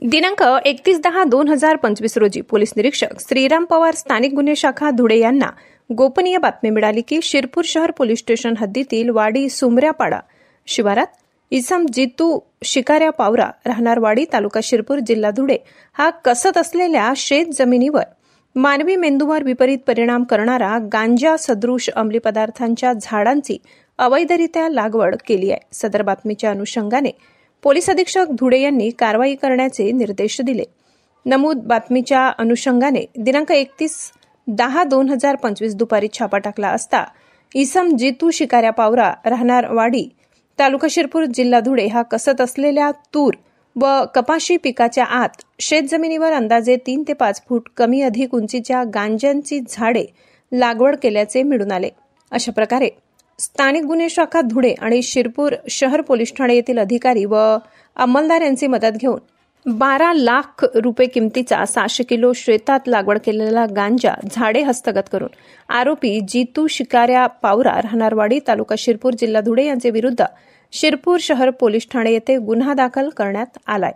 दिनांक 31/10/2025 रोजी पोलीस निरीक्षक श्रीराम पवार स्थानिक गुन्हे शाखा धुळे यांना गोपनीय बातमी मिळाली की शिरपूर शहर पोलीस स्टेशन हद्दीतील वाडी सुमऱ्यापाडा शिवारात इसम जितू शिकाऱ्या पावरा राहणार वाडी तालुका शिरपूर जिल्हा धुळे हा कसत असलेल्या शेत जमिनीवर मानवी मेंदूवर विपरीत परिणाम करणारा गांजा सदृश अंमली पदार्थांच्या झाडांची अवैधरित्या लागवड केली आहे। सदर बातमीच्या अनुषंगाने पोलीस अधीक्षक धुळे यांनी कारवाई करण्याचे निर्देश दिले। नमूद बातमीच्या अनुषंगाने दिनांक 31/10/2025 दुपारी छापा टाकला असता इसम जितू शिकाऱ्या पावरा राहणार वाडी तालुका शिरपूर जिल्हा धुळे हा कसत असलेल्या तूर व कपाशी पिकाच्या आत शेतजमिनीवर अंदाजे 3 ते 5 फूट कमी अधिक उंचीच्या गांजांची झाडे लागवड केल्याचे मिळून आले। अशा प्रकारे स्थानिक गुन्हे शाखा धुळे आणि शिरपूर शहर पोलीस ठाणे येथील अधिकारी व अंमलदार यांची मदत घेऊन 12 लाख रुपये किमतीचा 600 किलो शेतात लागवड केलेला गांजा झाडे हस्तगत करून आरोपी जितू शिकाऱ्या पावरा राहणारवाडी तालुका शिरपूर जिल्हा धुळे यांचे विरुद्ध शिरपूर शहर पोलीस ठाणे येथे गुन्हा दाखल करण्यात आलाय।